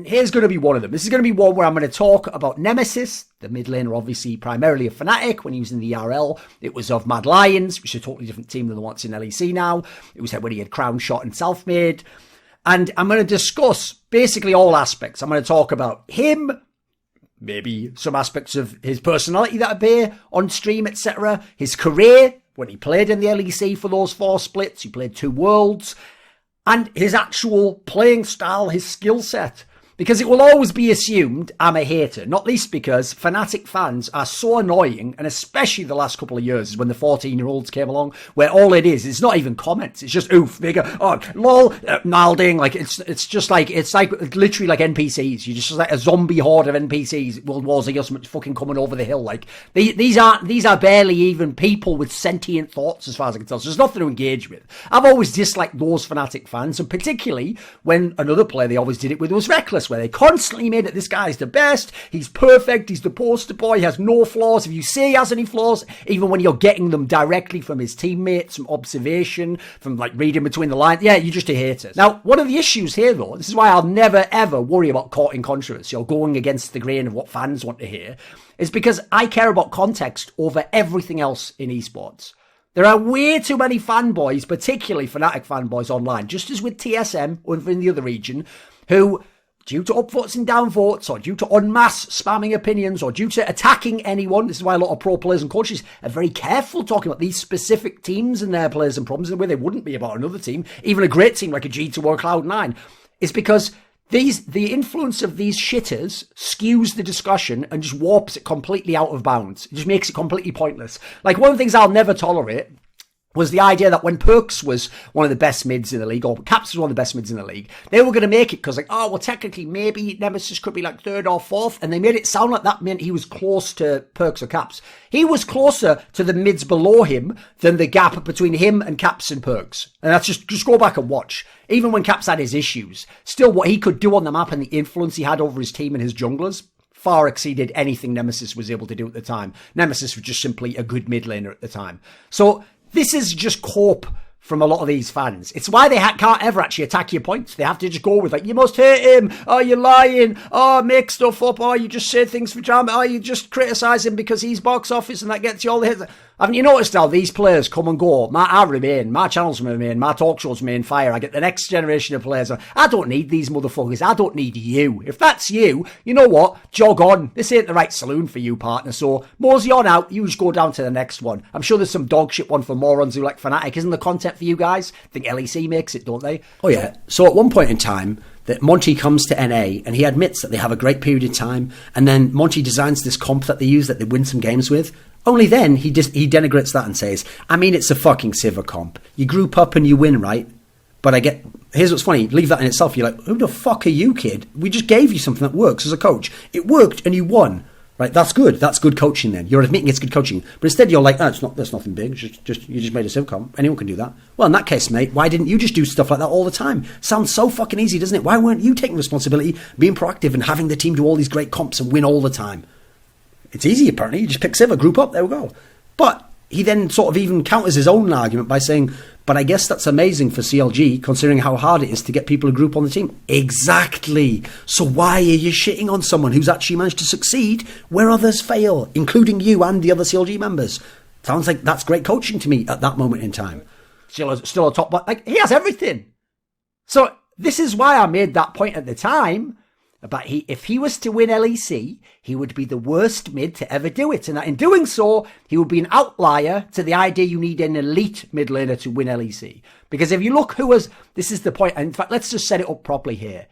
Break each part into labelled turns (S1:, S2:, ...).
S1: And here's going to be one of them. This is going to be one where I'm going to talk about Nemesis, the mid laner, obviously primarily a Fnatic. When he was in the ERL, it was of Mad Lions, which is a totally different team than the ones in LEC now. It was when he had Crown Shot and Selfmade. And I'm going to discuss basically all aspects. I'm going to talk about him, maybe some aspects of his personality that appear on stream, etc. His career, when he played in the LEC for those 4 splits, he played 2 Worlds, and his actual playing style, his skill set. Because it will always be assumed I'm a hater, not least because Fnatic fans are so annoying, and especially the last couple of years when the 14-year-olds came along, where all it is, it's not even comments, it's just oof, they go, oh, lol, Nalding, like, it's like literally like NPCs, you're just like a zombie horde of NPCs, World War Z or something fucking coming over the hill, like, these are barely even people with sentient thoughts as far as I can tell, so there's nothing to engage with. I've always disliked those Fnatic fans, and particularly when another player they always did it with was Reckless, where they constantly made it, this guy's the best, he's perfect, he's the poster boy, he has no flaws. If you say he has any flaws, even when you're getting them directly from his teammates, from observation, from like reading between the lines, yeah, you're just a hater. Now, one of the issues here though, this is why I'll never ever worry about courting controversy or going against the grain of what fans want to hear, is because I care about context over everything else in esports. There are way too many fanboys, particularly Fnatic fanboys online, just as with TSM or in the other region, who, due to upvotes and downvotes, or due to en masse spamming opinions, or due to attacking anyone, this is why a lot of pro players and coaches are very careful talking about these specific teams and their players and problems in a way they wouldn't be about another team, even a great team like a G2 or Cloud9, is because the influence of these shitters skews the discussion and just warps it completely out of bounds. It just makes it completely pointless. Like, one of the things I'll never tolerate was the idea that when Perks was one of the best mids in the league, or Caps was one of the best mids in the league, they were going to make it because, like, oh, well, technically, maybe Nemesis could be like 3rd or 4th, and they made it sound like that meant he was close to Perks or Caps. He was closer to the mids below him than the gap between him and Caps and Perks. And that's just go back and watch. Even when Caps had his issues, still what he could do on the map and the influence he had over his team and his junglers far exceeded anything Nemesis was able to do at the time. Nemesis was just simply a good mid laner at the time. So this is just cope from a lot of these fans. It's why they can't ever actually attack your points. They have to just go with, like, you must hate him. Oh, you're lying. Oh, make stuff up. Oh, you just say things for drama. Oh, you just criticise him because he's box office and that gets you all the hits. Haven't you noticed how these players come and go? I remain. My channels remain. My talk shows remain fire. I get the next generation of players. I don't need these motherfuckers. I don't need you. If that's you, you know what? Jog on. This ain't the right saloon for you, partner. So, mosey on out. You just go down to the next one. I'm sure there's some dog shit one for morons who like Fnatic. Isn't the content for you guys? I think LEC makes it, don't they?
S2: Oh, yeah. So, at one point in time, that Monty comes to NA and he admits that they have a great period of time, and then Monty designs this comp that they use that they win some games with. Only then he denigrates that and says, I mean, it's a fucking Civ comp. You group up and you win, right? But here's what's funny, leave that in itself, you're like, who the fuck are you, kid? We just gave you something that works as a coach. It worked and you won. Right, that's good. That's good coaching then. You're admitting it's good coaching. But instead you're like, that's nothing big. You just made a Civ comp. Anyone can do that. Well, in that case, mate, why didn't you just do stuff like that all the time? Sounds so fucking easy, doesn't it? Why weren't you taking responsibility, being proactive and having the team do all these great comps and win all the time? It's easy, apparently. You just pick Civ, group up, there we go. But he then sort of even counters his own argument by saying, but I guess that's amazing for CLG, considering how hard it is to get people to group on the team. Exactly. So why are you shitting on someone who's actually managed to succeed where others fail, including you and the other CLG members? Sounds like that's great coaching to me at that moment in time.
S1: Still a top, but like, he has everything. So this is why I made that point at the time. But if he was to win LEC, he would be the worst mid to ever do it. And that in doing so, he would be an outlier to the idea you need an elite mid laner to win LEC. Because if you look this is the point, and in fact, let's just set it up properly here.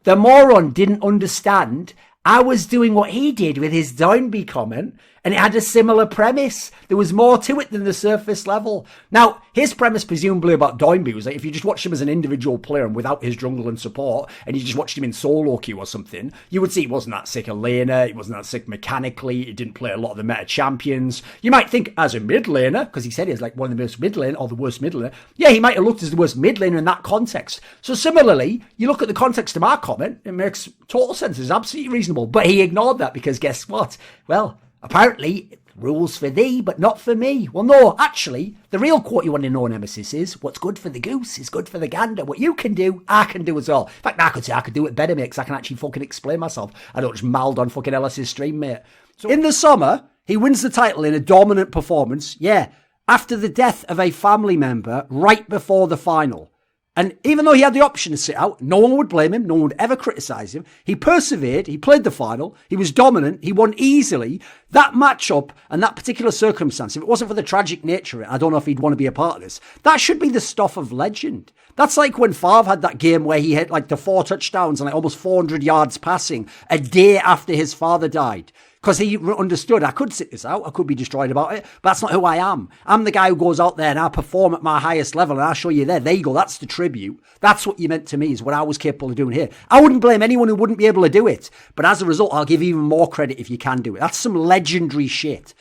S1: The moron didn't understand I was doing what he did with his Downby comment, and it had a similar premise. There was more to it than the surface level. Now, his premise, presumably about Downby, was like if you just watched him as an individual player and without his jungle and support, and you just watched him in solo queue or something, you would see he wasn't that sick a laner, he wasn't that sick mechanically, he didn't play a lot of the meta champions. You might think, as a mid laner, because he said he was like one of the most mid laner, or the worst mid laner, yeah, he might have looked as the worst mid laner in that context. So similarly, you look at the context of our comment, it makes total sense, it's absolutely reasonable, but he ignored that because guess what? Well, apparently, rules for thee, but not for me. Well, no, actually, the real quote you want to know, Nemesis, is what's good for the goose is good for the gander. What you can do, I can do as well. In fact, I could say I could do it better, mate, because I can actually fucking explain myself. I don't just mouth on fucking Ellis's stream, mate. So in the summer, he wins the title in a dominant performance. Yeah, after the death of a family member right before the final. And even though he had the option to sit out, no one would blame him. No one would ever criticise him. He persevered. He played the final. He was dominant. He won easily. That matchup and that particular circumstance, if it wasn't for the tragic nature of it, I don't know if he'd want to be a part of this. That should be the stuff of legend. That's like when Favre had that game where he hit like the 4 touchdowns and like almost 400 yards passing a day after his father died. Because he understood, I could sit this out, I could be destroyed about it, but that's not who I am. I'm the guy who goes out there and I perform at my highest level and I'll show you there. There you go, that's the tribute. That's what you meant to me, is what I was capable of doing here. I wouldn't blame anyone who wouldn't be able to do it. But as a result, I'll give you even more credit if you can do it. That's some legendary shit.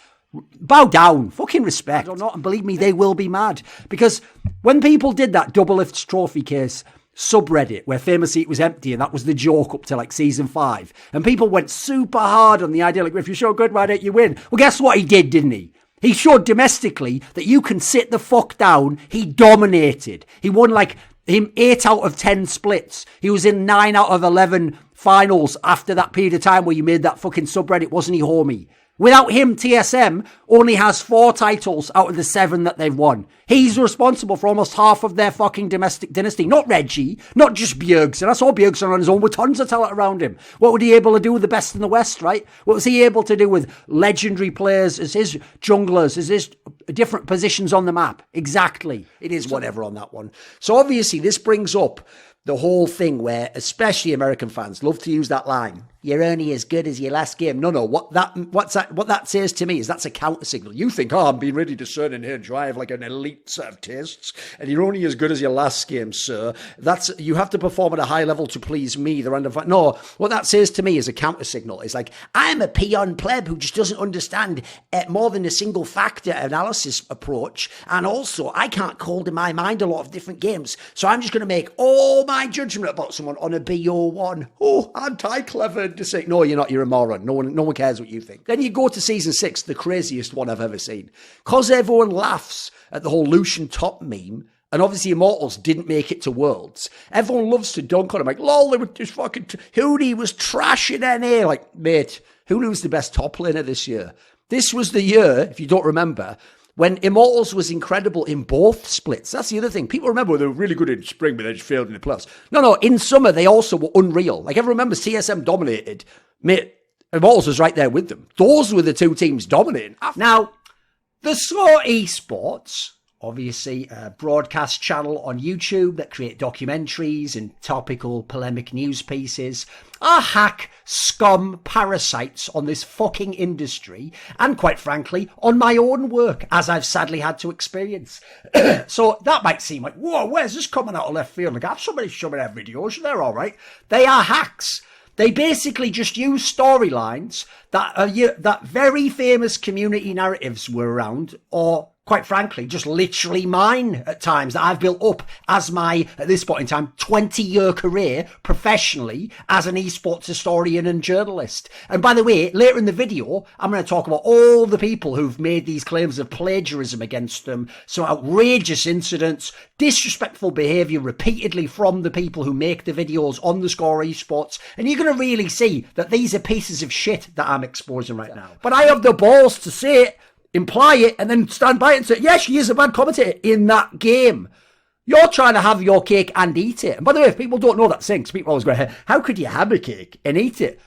S1: Bow down, fucking respect. I don't know, and believe me, they will be mad. Because when people did that double lifts trophy case subreddit where famously it was empty and that was the joke up to like season 5, and people went super hard on the idea like, if you're so good, why don't you win? Well, guess what he did, didn't he? He showed domestically that you can sit the fuck down. He dominated. He won like 8 out of 10 splits. He was in 9 out of 11 finals after that period of time where you made that fucking subreddit, wasn't he, homie? Without him, TSM only has 4 titles out of the 7 that they've won. He's responsible for almost half of their fucking domestic dynasty. Not Reggie, not just Bjergsen. I saw Bjergsen on his own with tons of talent around him. What were he able to do with the best in the West, right? What was he able to do with legendary players as his junglers, as his different positions on the map? Exactly.
S2: It is whatever on that one. So obviously this brings up the whole thing where especially American fans love to use that line. You're only as good as your last game. No, what that says to me is that's a counter signal. You think, I'm being really discerning here, do I have like an elite set of tastes? And you're only as good as your last game, sir. You have to perform at a high level to please me, the random fan. No, what that says to me is a counter signal. It's like, I'm a peon pleb who just doesn't understand more than a single factor analysis approach. And also, I can't call to my mind a lot of different games. So I'm just going to make all my judgment about someone on a BO1. Oh, anti-clever. To say, no, you're not, you're a moron. No one cares what you think. Then you go to season 6, the craziest one I've ever seen. Because everyone laughs at the whole Lucian top meme, and obviously Immortals didn't make it to Worlds. Everyone loves to dunk on him, like, lol, they were just fucking, Hoodie was trash in NA. Like, mate, Hoodie was the best top laner this year. This was the year, if you don't remember, when Immortals was incredible in both splits. That's the other thing. People remember they were really good in spring, but they just failed in the playoffs. No, in summer, they also were unreal. Like, everyone remembers TSM dominated. Mate, Immortals was right there with them. Those were the 2 teams dominating.
S1: Now, the Slow Esports, obviously a broadcast channel on YouTube that create documentaries and topical polemic news pieces, are hack, scum, parasites on this fucking industry and, quite frankly, on my own work, as I've sadly had to experience. So that might seem like, whoa, where's this coming out of left field? Like, I've somebody showing their videos, they're all right. They are hacks. They basically just use storylines that very famous community narratives were around, or quite frankly, just literally mine at times that I've built up as my, at this point in time, 20-year career professionally as an esports historian and journalist. And by the way, later in the video, I'm going to talk about all the people who've made these claims of plagiarism against them, some outrageous incidents, disrespectful behaviour repeatedly from the people who make the videos on the Score Esports, and you're going to really see that these are pieces of shit that I'm exposing right now. But I have the balls to say it, imply it, and then stand by it and say, yes, she is a bad commentator in that game. You're trying to have your cake and eat it. And by the way, if people don't know that saying, people always go, how could you have a cake and eat it?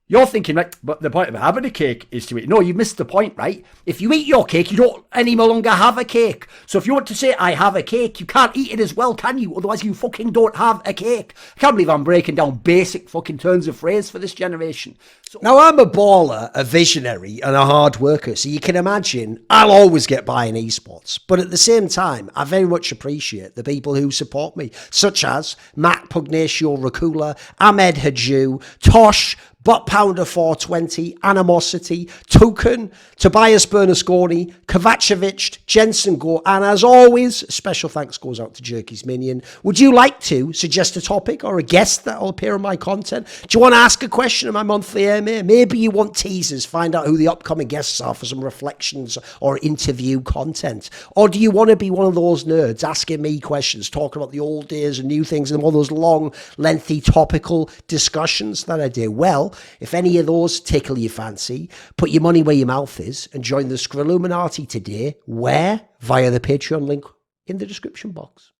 S1: You're thinking, like, but the point of having a cake is to eat. No, you missed the point, right? If you eat your cake, you don't any longer have a cake. So if you want to say, I have a cake, you can't eat it as well, can you? Otherwise, you fucking don't have a cake. I can't believe I'm breaking down basic fucking turns of phrase for this generation.
S2: So, now, I'm a baller, a visionary, and a hard worker, so you can imagine I'll always get by in esports. But at the same time, I very much appreciate the people who support me, such as Matt Pugnatio, Rajcula, Ahmed Hadjou, Tosh,
S3: Bot Pounder 420, Animosity, Token, Tobias Bernasconi, Kovacevicd, Jensen Goh, and as always, special thanks goes out to Jerky's Minion. Would you like to suggest a topic or a guest that will appear in my content? Do you want to ask a question in my monthly AMA? Maybe you want teasers, find out who the upcoming guests are for some reflections or interview content. Or do you want to be one of those nerds asking me questions, talking about the old days and new things and all those long, lengthy, topical discussions that I do? Well, if any of those tickle your fancy, put your money where your mouth is and join the Skrilluminati today. Where? Via the Patreon link in the description box.